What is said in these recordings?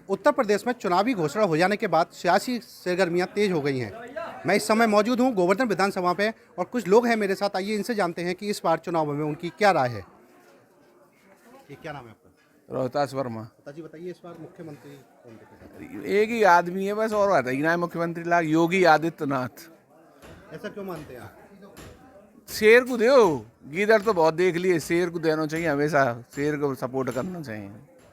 उत्तर प्रदेश में चुनावी घोषणा हो जाने के बाद सियासी सरगर्मियां तेज हो गई हैं। मैं इस समय मौजूद हूं गोवर्धन विधानसभा पे और कुछ लोग हैं मेरे साथ। आइए इनसे जानते हैं कि इस बार चुनाव में उनकी क्या राय है। ये क्या नाम है आपका? रोहतास वर्मा। पिताजी बताइए, इस बार मुख्यमंत्री कौन दिखेगा? एक ही आदमी है बस, और बताइए ना, मुख्यमंत्री लाग योगी आदित्यनाथ। ऐसा क्यों मानते हैं आप? शेर को दो, गीदड़ तो बहुत देख लिए, शेर को देना चाहिए, हमेशा शेर को सपोर्ट करना चाहिए।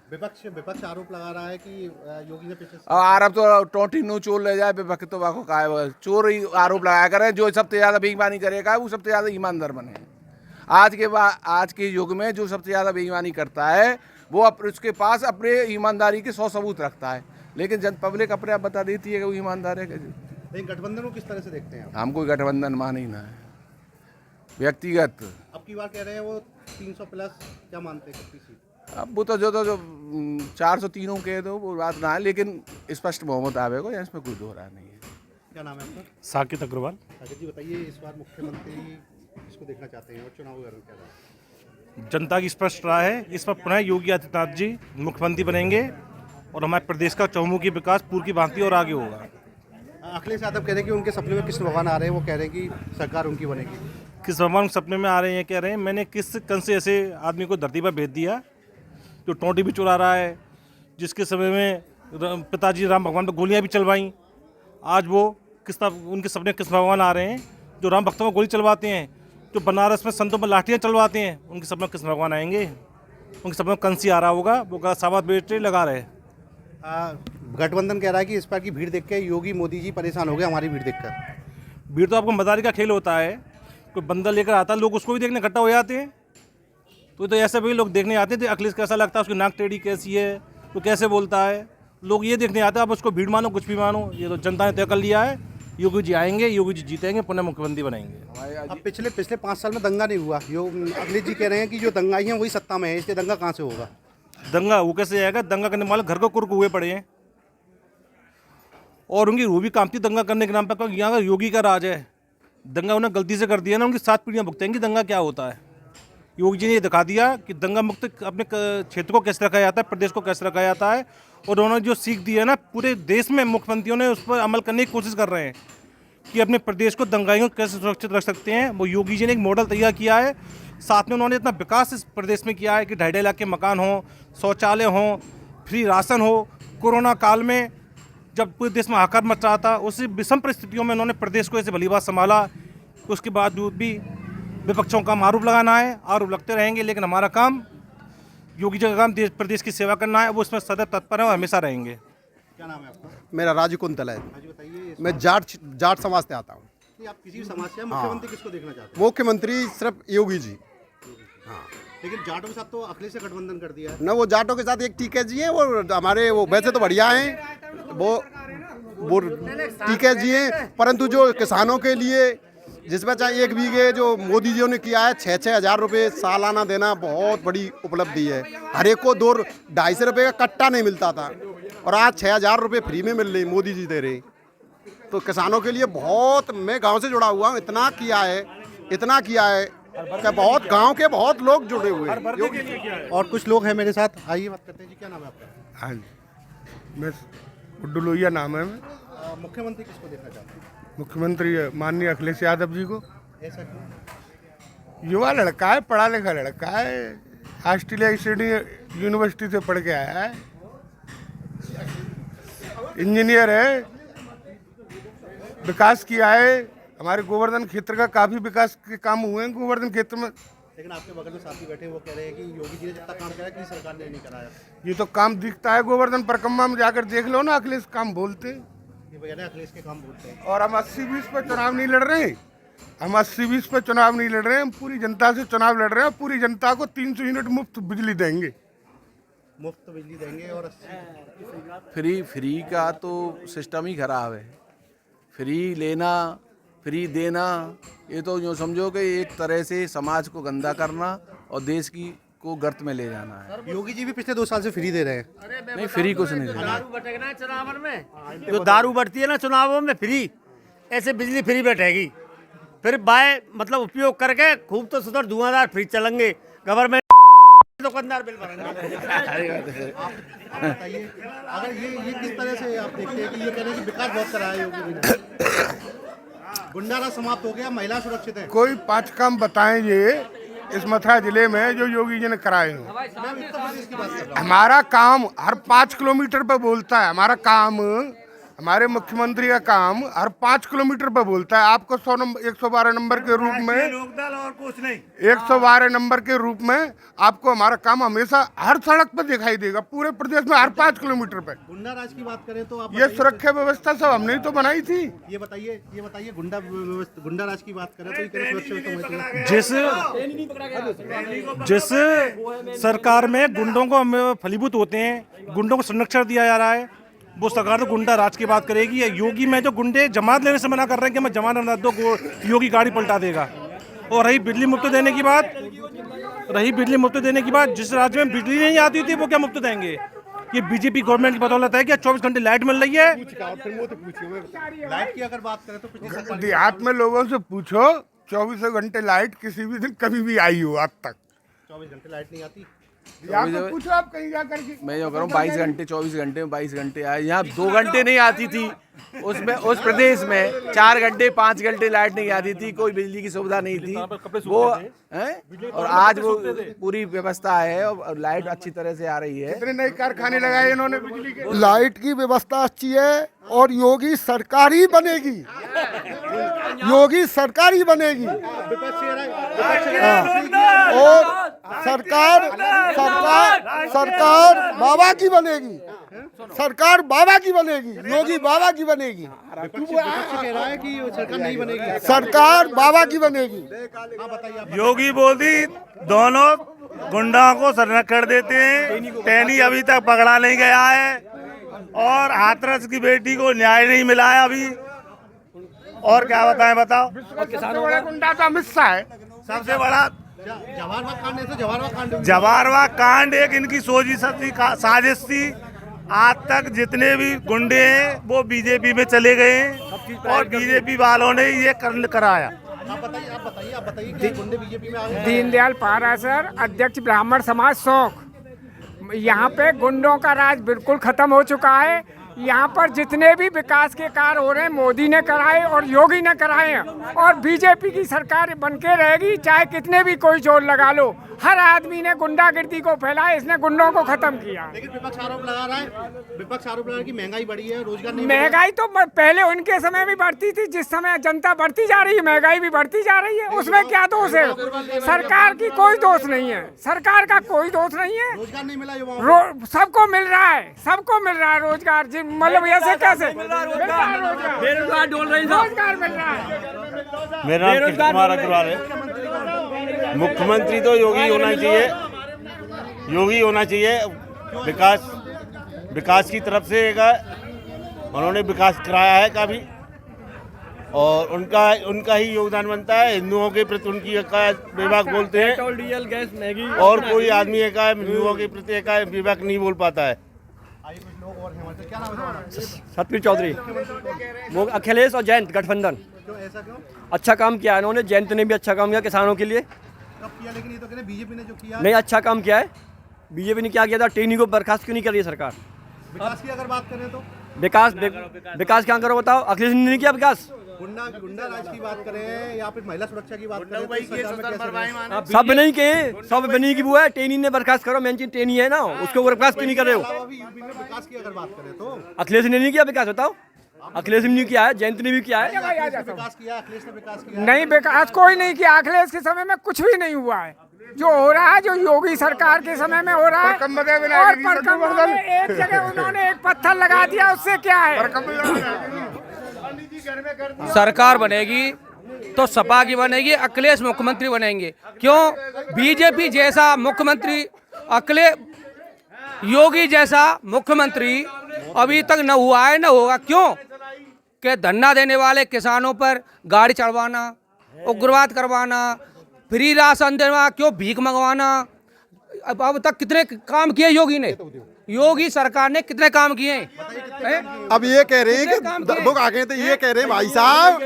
विपक्ष आरोप लगा रहा है कि योगी ने पिछले और आरोप तो टोटी नो चोर ले जाए, विपक्ष तो वाको का है, चोर ही आरोप लगाया करे। जो सबसे ज्यादा बेईमानी करेगा वो सबसे ज्यादा ईमानदार बने। आज के युग में जो सबसे ज्यादा बेईमानी करता है वो उसके पास अपने ईमानदारी के 100 सबूत रखता है, लेकिन जन पब्लिक अपने आप बता देती है कि वो ईमानदार है। लेकिन गठबंधन को किस तरह से देखते हैं आप? हम कोई गठबंधन मान ही ना है, व्यक्तिगत। अब की बार कह रहे हैं वो 300 प्लस, क्या मानते हैं कितनी सीट? अब वो तो जो 403 कह दो वो बात ना है, लेकिन स्पष्ट बहुमत आवेगा, इसमें कोई दो राय नहीं है। क्या नाम है आपका? साकेत अग्रवाल। साकेत जी बताइए, इस बार मुख्यमंत्री किसको देखना चाहते हैं और चुनाव में क्या राय है? जनता की स्पष्ट राय है, इस पर पुनः योगी आदित्यनाथ जी मुख्यमंत्री बनेंगे और हमारे प्रदेश का चहुमुखी विकास पूर्व की भांति और आगे होगा। अखिलेश यादव कह रहे हैं कि उनके सपने में कृष्ण भगवान आ रहे हैं, वो कह रहे हैं कि सरकार उनकी बनेगी। किस भगवान सपने में आ रहे हैं, कह रहे हैं मैंने किस कन से ऐसे आदमी को धरती पर भेज दिया जो टोंटी भी चुरा रहा है, जिसके समय में पिताजी राम भगवान पर गोलियां भी चलवाईं। आज वो उनके सपने कृष्ण भगवान आ रहे हैं, जो राम भक्तों पर गोली चलवाते हैं, जो बनारस में संतों पर लाठियाँ चलवाते हैं, उनके सपने कृष्ण भगवान आएंगे। उनके सपने कंसी आ रहा होगा, वो साबात बेटे लगा रहे। गठबंधन कह रहा है कि इस बार की भीड़ देख के योगी मोदी जी परेशान हो गए हमारी भीड़ देखकर। भीड़ तो आपको मदारी का खेल होता है, कोई बंदा लेकर आता है, लोग उसको भी देखने इकट्ठा हो जाते हैं। तो ऐसे भी लोग देखने आते थे अखिलेश कैसा लगता है, उसकी नाक टेढ़ी कैसी है, तो कैसे बोलता है, लोग ये देखने आते हैं। आप उसको भीड़ मानो कुछ भी मानो, ये तो जनता ने तय कर लिया है। योगी जी आएंगे, योगी जी जीतेंगे, पुनः मुख्यमंत्री बनेंगे। अब पिछले 5 साल में दंगा नहीं हुआ। अखिलेश जी कह रहे हैं कि जो दंगाई हैं वही सत्ता में है, इसलिए दंगा कहाँ से होगा? दंगा वो कैसे आएगा? दंगा करने वाले घर को कुर्क हुए पड़े हैं और उनकी रूह भी कांपती दंगा करने के नाम पर। यहाँ का योगी का राज है, दंगा उन्हें गलती से कर दिया ना, उनकी 7 पीढ़ियाँ भुगतेंगी दंगा क्या होता है। योगी जी ने ये दिखा दिया कि दंगा मुक्त अपने क्षेत्र को कैसे रखा जाता है, प्रदेश को कैसे रखा जाता है। और उन्होंने जो सीख दी है ना, पूरे देश में मुख्यमंत्रियों ने उस पर अमल करने की कोशिश कर रहे हैं कि अपने प्रदेश को दंगाइयों कैसे सुरक्षित रख सकते हैं। वो योगी जी ने एक मॉडल तैयार किया है। साथ में उन्होंने इतना विकास इस प्रदेश में किया है कि 2.5 लाख के मकान हों, शौचालय हों, फ्री राशन हो। कोरोना काल में जब पूरे देश में हाहाकार मच रहा था, उसी विषम परिस्थितियों में उन्होंने प्रदेश को ऐसे भली बात संभाला। उसके बावजूद भी विपक्षों का आरोप लगाना है, आरोप लगते रहेंगे, लेकिन हमारा काम, योगी जी का काम प्रदेश की सेवा करना है। वो इसमें सदैव तत्पर है और हमेशा रहेंगे। क्या नाम है आपका? मेरा राजू कुंतल है। जी बताइए, मैं जाट समाज से आता हूँ। आप किसी भी समाज से मुख्यमंत्री किसको देखना चाहते हैं? मुख्यमंत्री सिर्फ योगी जी। हाँ, लेकिन जाटों के साथ तो अखिलेश से गठबंधन कर दिया है। न वो जाटों के साथ एक टीके जी हैं, वो हमारे वो वैसे तो बढ़िया हैं, वो टीके जी हैं, परंतु जो किसानों के लिए जिसमें चाहे 1 बीघे जो मोदी जी ने किया है 6-6 हज़ार रुपये सालाना देना बहुत बड़ी उपलब्धि है। हर एक को 2-250 रुपये का कट्टा नहीं मिलता था और आज 6,000 रुपये फ्री में मिल रही, मोदी जी दे रहे। तो किसानों के लिए बहुत, मैं गांव से जुड़ा हुआ हूँ, इतना किया है कि बहुत गांव के बहुत लोग जुड़े हुए हैं। और कुछ लोग हैं मेरे साथ, आइए बात करते हैं। जी क्या नाम है आपका? हाँ जी, मैं गुड्डू लोहिया नाम है। मुख्यमंत्री किसको देखना चाहते हैं? मुख्यमंत्री माननीय अखिलेश यादव जी को। ऐसा क्यों? युवा लड़का है, पढ़ा लिखा लड़का है, ऑस्ट्रेलिया की सिडनी यूनिवर्सिटी से पढ़ के आया है, इंजीनियर है, विकास किया है। हमारे गोवर्धन क्षेत्र का काफ़ी विकास के काम हुए हैं गोवर्धन क्षेत्र में। लेकिन आपके बगल में साथी बैठे वो कह रहे हैं कि योगी जी ने जितना काम कराया किसी सरकार ने नहीं कराया। ये तो काम दिखता है, गोवर्धन परिक्रमा में जाकर देख लो ना, अखिलेश काम बोलते। ये वगैरह अखिलेश के काम बोलते हैं। और हम 80-20 पे चुनाव नहीं लड़ रहे हैं, हम 80-20 पे चुनाव नहीं लड़ रहे हैं, हम पूरी जनता से चुनाव लड़ रहे हैं। पूरी जनता को 300 यूनिट मुफ्त बिजली देंगे। मुफ्त बिजली देंगे और फ्री का तो सिस्टम ही खराब है। फ्री लेना, फ्री देना, ये तो यूँ समझो कि एक तरह से समाज को गंदा करना और देश की को गर्त में ले जाना है। योगी जी भी पिछले 2 साल से फ्री दे रहे हैं। नहीं, फ्री कुछ नहीं दे रहा। दारू बटेगा ना चुनाव में, जो दारू बढ़ती है ना चुनावों में फ्री, ऐसे बिजली फ्री बैठेगी। फिर बाय मतलब उपयोग करके खूब तो सुधर धुआंधार फ्री चलेंगे। गवर्नमेंट दुकानदार बिल भरेंगे। आप बताइए, अगर ये किस तरह से आप देखते हैं कि ये कह रहे हैं कि विकास बहुत कराया योगी जी ने, गुंडाराज समाप्त हो गया, महिला सुरक्षित है। कोई 5 काम बताएं ये इस मथुरा जिले में जो योगी जी ने कराए हो। मैं उत्तर प्रदेश की बात कर रहा हूँ। हमारा काम हर 5 किलोमीटर पे बोलता है। हमारा काम, हमारे मुख्यमंत्री का काम हर 5 किलोमीटर पे बोलता है। आपको 112 नंबर के रूप में, लोकदल और कुछ नहीं। 112 नंबर के रूप में आपको हमारा काम हमेशा हर सड़क पे दिखाई देगा, पूरे प्रदेश में हर 5 किलोमीटर पे। गुंडाराज की बात करें तो आप ये सुरक्षा व्यवस्था सब हमने ही तो बनाई थी। ये बताइए गुंडाराज की बात करें तो ये कह रहे सुरक्षा व्यवस्था होती है। जिस सरकार में गुंडों को फलीभूत होते हैं, गुंडों को संरक्षण दिया जा रहा है, वो सरकार तो गुंडा राज की बात करेगी। योगी में जो गुंडे जमानत लेने से मना कर रहे हैं कि मैं जमानत न दो, योगी गाड़ी पलटा देगा। और रही बिजली मुफ्त देने की बात, जिस राज्य में बिजली नहीं आती थी वो क्या मुफ्त देंगे? ये बीजेपी गवर्नमेंट की बदौलत है कि 24 घंटे लाइट मिल रही है। लाइट की अगर बात करें तो पिछले सरकार देहात में लोगों से पूछो, 24 घंटे लाइट किसी भी दिन कभी भी आई हो आज तक। 24 घंटे लाइट नहीं आती। यहाँ पे पूछो आप कहीं जा करके। मैं जो करूँ 22 घंटे 24 घंटे में 22 घंटे आए। यहाँ 2 घंटे नहीं आती थी, उसमें उस प्रदेश में 4 घंटे 5 घंटे लाइट नहीं आती थी, कोई बिजली की सुविधा नहीं थी वो है। और आज वो पूरी व्यवस्था है और लाइट अच्छी तरह से आ रही है। कितने नए कारखाने लगाए इन्होंने बिजली के। लाइट की व्यवस्था अच्छी है और योगी सरकार ही बनेगी, योगी सरकार ही बनेगी। और सरकार बाबा की बनेगी, सरकार बाबा की बनेगी, योगी बाबा की बनेगी। कह रहा है कि सरकार नहीं बनेगी, सरकार बाबा की बनेगी। योगी मोदी दोनों गुंडा को संरक्षण देते हैं। टैनी अभी तक पकड़ा नहीं गया है और हाथरस की बेटी को न्याय नहीं मिला है अभी। और क्या बताएं, बताओ। सबसे बड़ा गुंडा तो अमित शाह है। सबसे बड़ा जवाहरवा कांड एक इनकी सोची सच्ची साजिश थी। आज तक जितने भी गुंडे हैं वो बीजेपी में चले गए हैं और बीजेपी वालों ने ये कराया। आप बताइए कि गुंडे बीजेपी में आ गए। दीनदयाल पारासर अध्यक्ष ब्राह्मण समाज शौक। यहाँ पे गुंडों का राज बिल्कुल खत्म हो चुका है। यहाँ पर जितने भी विकास के कार्य हो रहे हैं मोदी ने कराए और योगी ने कराए हैं और बीजेपी की सरकार बनके रहेगी, चाहे कितने भी कोई जोर लगा लो। हर आदमी ने गुंडागिर्दी को फैलाया, इसने गुंडों को खत्म किया। लेकिन विपक्ष आरोप लगा रहा है कि महंगाई बढ़ी है, रोजगार नहीं। महंगाई तो पहले उनके समय भी बढ़ती थी, जिस समय जनता बढ़ती जा रही है महंगाई भी बढ़ती जा रही है। उसमें क्या दोष है? सरकार की कोई दोष नहीं है, सरकार का कोई दोष नहीं है। रोजगार नहीं मिला युवाओं को। सबको मिल रहा है, सबको मिल रहा है रोजगार। मतलब ऐसे कैसे बेरोजगार डोल रही, रोजगार मिल रहा है। मेरा नाम कृष्ण कुमार अग्रवाल है। मुख्यमंत्री तो योगी होना चाहिए, योगी होना चाहिए। विकास की तरफ से उन्होंने विकास कराया है काफी और उनका ही योगदान बनता है। हिंदुओं के प्रति उनकी विवेक बोलते हैं, पेट्रोल डीजल गैस मैगी, और कोई आदमी हिंदुओं के प्रति विवेक नहीं बोल पाता है। सतवीर चौधरी, वो अखिलेश और जयंत गठबंधन। अच्छा काम किया इन्होंने, जयंत ने भी अच्छा काम किया किसानों के लिए। कब किया? लेकिन ये तो कह रहे बीजेपी ने जो किया नहीं, अच्छा काम किया है। बीजेपी ने क्या किया था? टेनी को बर्खास्त क्यों नहीं कर रही है सरकार? विकास की अगर बात करें तो विकास क्या करो बताओ? अखिलेश ने नहीं किया विकास। गुंडा राज की बात करें या फिर महिला सुरक्षा की बात करें तो सब नहीं के, सब बनी की वो है। टेनी ने बर्खास्त करो, मेन चीज टेनी है ना, उसको बर्खास्त क्यों नहीं कर रहे हो? विकास की अगर बात करें तो अखिलेश ने नहीं किया विकास, बताओ। अखिलेश ने नहीं किया है, जयंत ने भी किया है। विकास किया, अखिलेश ने विकास किया नहीं, विकास कोई नहीं किया। अखिलेश के समय में कुछ भी नहीं हुआ है। जो हो रहा है, जो योगी सरकार के समय में हो रहा है। और परकम्बा में एक जगह उन्होंने एक पत्थर लगा दिया, उससे क्या है? सरकार बनेगी तो सपा की बनेगी, अखिलेश मुख्यमंत्री बनेंगे। क्यों? बीजेपी जैसा मुख्यमंत्री, योगी जैसा मुख्यमंत्री अभी तक न हुआ है, न होगा। क्यों? कि धरना देने वाले किसानों पर गाड़ी चढ़वाना, उग्रवाद करवाना, फ्री राशन देना, क्यों भीख मंगवाना। अब तक कितने काम किए योगी ने? योगी सरकार ने कितने काम किए हैं? अब ये कह रहे हैं कि बुक आगे थे, ये कह रहे हैं भाई साहब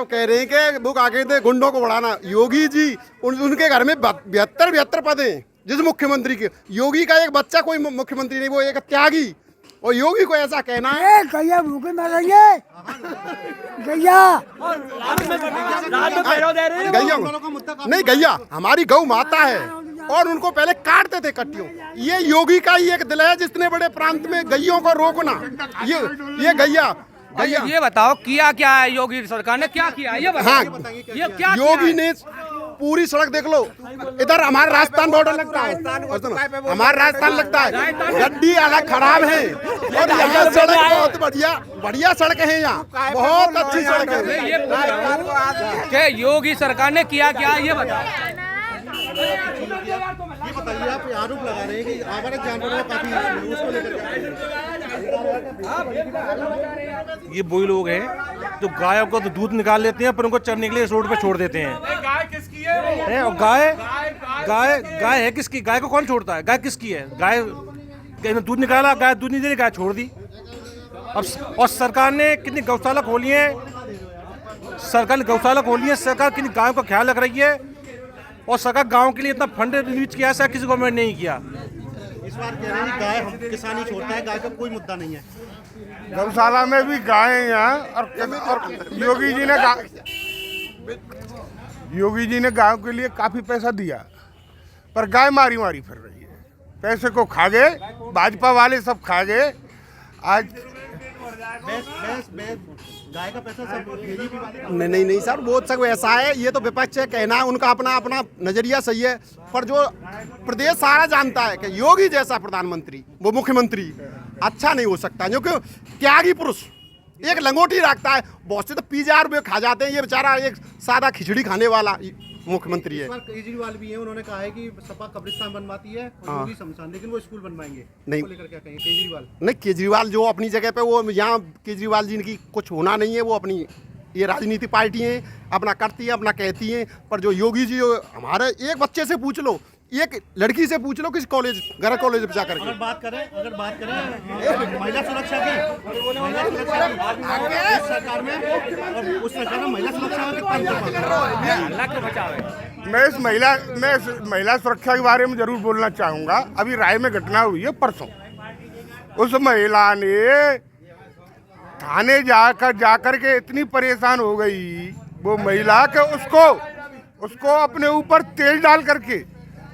कह रहे हैं कि बुक आगे थे गुंडों को बढ़ाना। योगी जी उनके घर में 72 पद हैं, जिस मुख्यमंत्री के, योगी का एक बच्चा कोई मुख्यमंत्री नहीं, वो एक त्यागी, और योगी को ऐसा कहना है गैया भूखे मरेंगे, गैया गैया नहीं, गैया हमारी गौ माता है और उनको पहले काटते थे कट्टियों। ये योगी का ही एक दिल है जितने बड़े प्रांत में गैयों को रोकना। ये गैया ये बताओ किया क्या है योगी सरकार ने, क्या किया ये बताओ। हाँ, ये क्या योगी ने पूरी सड़क देख लो, इधर हमारा राजस्थान बॉर्डर लगता है, हमारा राजस्थान लगता है, गड्डी अलग खराब है, और यहाँ सड़क बहुत बढ़िया सड़क है, यहाँ बहुत अच्छी सड़क है। ये पूछ रहा हूं कि योगी सरकार ने किया क्या ये बताओ। ये बताइए, आप आरोप लगा रहे हैं कि आवारा जानवरों का काफी उसको लेकर ये वही लोग हैं जो गायों को तो दूध निकाल लेते हैं पर उनको चरने के लिए इस रोड पे छोड़ देते हैं। गाय किसकी है? और गाय है किसकी? गाय को कौन छोड़ता है? गाय किसकी है? गाय ने दूध निकाला, गाय दूध नहीं दे रही, गाय छोड़ दी। अब और सरकार ने कितनी गौशाला खोली है, सरकार कितनी गायों का ख्याल रख रही है, और सरकार गांव के लिए इतना फंड रिलीज किया है, किसी गवर्नमेंट ने नहीं किया। इस बार कह रहे हैं गाय हम किसान ही छोड़ता है, गाय का कोई मुद्दा नहीं है। गौशाला में भी गाय हैं यहाँ, और योगी जी ने गायों के लिए काफी पैसा दिया, पर गाय मारी फिर रही है। पैसे को खा गए, भाजपा वाले सब खा गए। आज गाय का पैसा सब बीजेपी वाले नहीं सर, वो सब ऐसा है, ये तो विपक्ष है, कहना है उनका अपना नजरिया सही है, पर जो प्रदेश सारा जानता है कि योगी जैसा प्रधानमंत्री, वो मुख्यमंत्री अच्छा नहीं हो सकता, जो कि त्यागी पुरुष, एक लंगोटी रखता है। बहुत से तो पिज़्ज़ा रुपये खा जाते हैं, ये बेचारा एक सादा खिचड़ी खाने वाला मुख्यमंत्री है। केजरीवाल भी है, उन्होंने कहा है कि सपा कब्रिस्तान बनवाती है और योगी शमशान, लेकिन वो स्कूल बनवाएंगे। नहीं, लेकर क्या कहेंगे केजरीवाल? नहीं, केजरीवाल जो अपनी जगह पे, वो यहाँ केजरीवाल जी की कुछ होना नहीं है, वो अपनी ये राजनीति पार्टी है, अपना करती है, अपना कहती है। पर जो योगी जी, हमारे एक बच्चे से पूछ लो, एक लड़की से पूछ लो, किस कॉलेज घर कॉलेज में जाकर अगर बात करें महिला सुरक्षा की, सरकार में और उस सरकार में महिला सुरक्षा में कितना मैं इस महिला सुरक्षा के बारे में जरूर बोलना चाहूँगा। अभी राय में घटना हुई है परसों, उस महिला ने थाने जाकर के इतनी परेशान हो गई वो महिला कि उसको अपने ऊपर तेल डाल करके,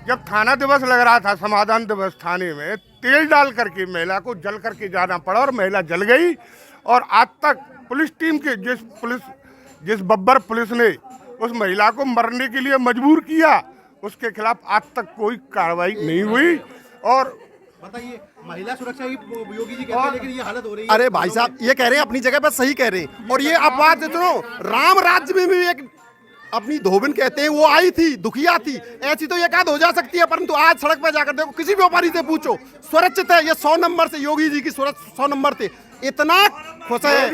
जब थाना दिवस लग रहा था, समाधान दिवस, थाने में तेल डाल करके महिला को जल करके जाना पड़ा, और महिला जल गई। और आज तक पुलिस टीम के जिस बब्बर पुलिस ने उस महिला को मरने के लिए मजबूर किया, उसके खिलाफ आज तक कोई कार्रवाई नहीं हुई। और बताइए, महिला सुरक्षा योगी जी कहते हैं, लेकिन ये हालत हो रही है। अरे भाई साहब, ये कह रहे हैं अपनी जगह पर सही कह रहे हैं, और ये अपवाद सुनो, राम राज्य में भी एक अपनी धोबिन कहते हैं, वो आई थी, दुखिया थी, ऐसी तो ये काद हो जा सकती है, परंतु आज सड़क पर जाकर देखो, किसी व्यापारी से पूछो, सुरक्षित है। ये 100 नंबर से योगी जी की 100 नंबर थे, इतना खुश है।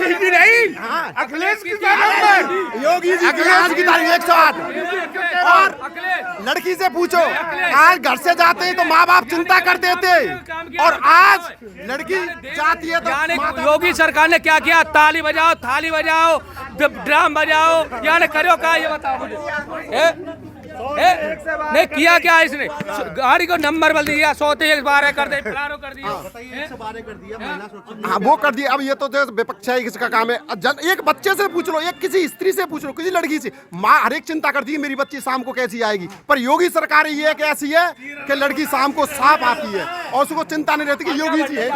अखिलेश की नंबर, योगी जी की तारीख 108। और लड़की से पूछो, आज घर से जाते हैं तो माँ बाप चिंता कर देते, और आज लड़की जाती है तो योगी सरकार ने क्या किया? ताली बजाओ, थाली बजाओ, ड्राम बजाओ, यानी करो क्या ये बताओ मुझे। नहीं किया क्या इसने? गाड़ी को नंबर बदल दिया, 100 कर दे, फलानो कर दिया, 112 कर दिया, महिला सुरक्षा। हाँ, वो कर दिया। अब ये तो विपक्ष है, किसका काम है? एक बच्चे से पूछ लो, एक किसी स्त्री से पूछ लो, किसी लड़की से, माँ हर एक चिंता करती है मेरी बच्ची शाम को कैसी आएगी। पर योगी सरकार ये है कि ऐसी है कि लड़की शाम को साफ आती है, और उसको चिंता नहीं रहती कि योगी जी है।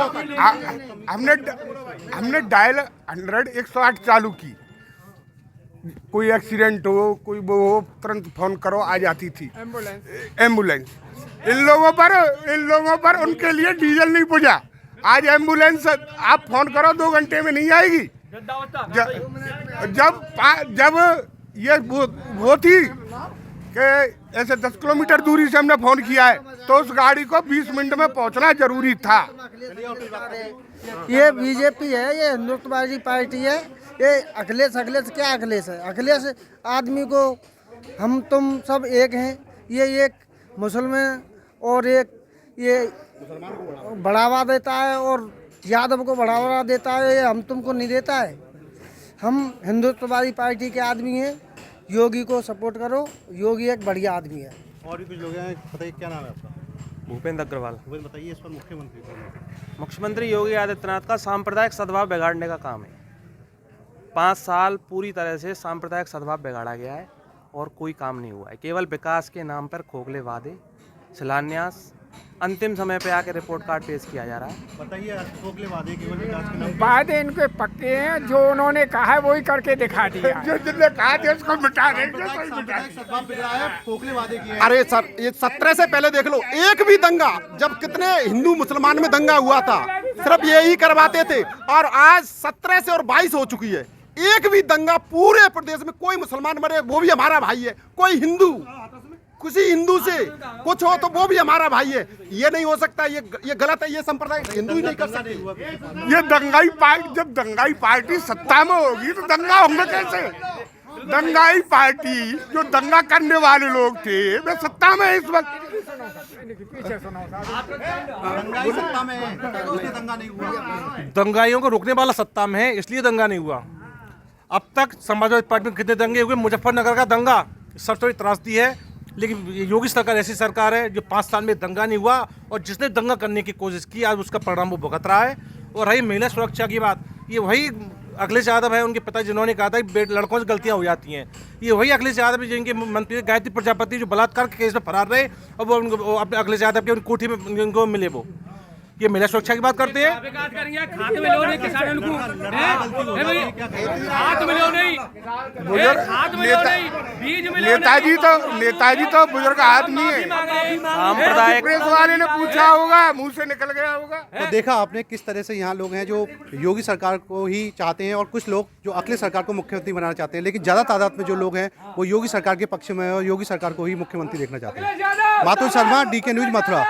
हमने डायल 108 चालू की, कोई एक्सीडेंट हो, कोई वो हो, तुरंत फोन करो, आ जाती थी एम्बुलेंस। इन लोगों पर उनके लिए डीजल नहीं पूछा। आज एम्बुलेंस आप फोन करो 2 घंटे में नहीं आएगी। जब ये वो थी कि ऐसे 10 किलोमीटर दूरी से हमने फोन किया है, तो उस गाड़ी को 20 मिनट में पहुंचना जरूरी था। ये बीजेपी है, ये हिंदुत्ववादी पार्टी है। ये अखिलेश क्या अखिलेश है? अखिलेश आदमी को हम तुम सब एक हैं, ये एक मुसलमान और एक ये बढ़ावा देता है, और यादव को बढ़ावा देता है, ये हम तुमको नहीं देता है। हम हिंदुत्ववादी पार्टी के आदमी हैं, योगी को सपोर्ट करो, योगी एक बढ़िया आदमी है। और भी कुछ लोग हैं, बताइए क्या नाम है आपका? भूपेंद्र अग्रवाल। बताइए इस पर मुख्यमंत्री कौन है? मुख्यमंत्री योगी आदित्यनाथ का सांप्रदायिक सद्भाव बिगाड़ने का काम है। 5 साल पूरी तरह से सांप्रदायिक सद्भाव बिगाड़ा गया है और कोई काम नहीं हुआ है। केवल विकास के नाम पर खोखले वादे, शिलान्यास, अंतिम समय पे आके रिपोर्ट कार्ड पेश किया जा रहा है। बताइए, खोखले वादे केवल विकास के नाम वादे इनके पक्के हैं, जो उन्होंने कहा है वही करके दिखा दिया है। जिसने कहा था उसको मिटा देंगे, सद्भाव बिगड़ा है, खोखले वादे किए हैं। अरे सर, ये 17 से पहले देख लो, एक भी दंगा, जब कितने हिंदू मुसलमान में दंगा हुआ था, सिर्फ यही करवाते थे, और आज 17 से और 22 हो चुकी है। एक भी दंगा पूरे प्रदेश में कोई मुसलमान मरे वो भी हमारा भाई है, कोई हिंदू किसी हिंदू से कुछ हो तो वो भी हमारा भाई है। ये नहीं हो सकता, ये गलत है, ये संप्रदाय हिंदू ही नहीं कर सकते। ये दंगाई पार्टी, जब दंगाई पार्टी सत्ता में होगी तो दंगा होंगे कैसे? दंगाई पार्टी जो दंगा करने वाले लोग थे वे सत्ता में इस वक्त। दंगाई सत्ता में है, इसलिए दंगा नहीं हुआ। दंगाइयों को रोकने वाला सत्ता में है, इसलिए दंगा नहीं हुआ। अब तक समाजवादी पार्टी में कितने दंगे हुए? मुजफ्फरनगर का दंगा सबसे बड़ी त्रासदी है, लेकिन योगी सरकार ऐसी सरकार है जो 5 साल में दंगा नहीं हुआ, और जिसने दंगा करने की कोशिश की आज उसका परिणाम वो भुगत रहा है। और रही महिला सुरक्षा की बात, ये वही अखिलेश यादव है, उनके पिता जिन्होंने कहा था कि लड़कों से गलतियां हो जाती हैं। ये वही अखिलेश यादव है जिनके मंत्री गायत्री प्रजापति जो बलात्कार के केस में फरार रहे, और वो उनको अपने अखिलेश यादव के कोठी में उनको मिले। वो ये महिला सुरक्षा की बात करते हैं। नेताजी तो बुजुर्ग आदमी है। सांप्रदायिक प्रेस वाले ने पूछा होगा, मुंह से निकल गया होगा। तो देखा आपने किस तरह से यहाँ लोग हैं जो योगी सरकार को ही चाहते हैं, और कुछ लोग जो अखिलेश सरकार को मुख्यमंत्री बनाना चाहते हैं, लेकिन ज़्यादा तादाद में जो लोग हैं वो योगी सरकार के पक्ष में है और योगी सरकार को ही मुख्यमंत्री देखना चाहते हैं। मातुल शर्मा, DK न्यूज़, मथुरा।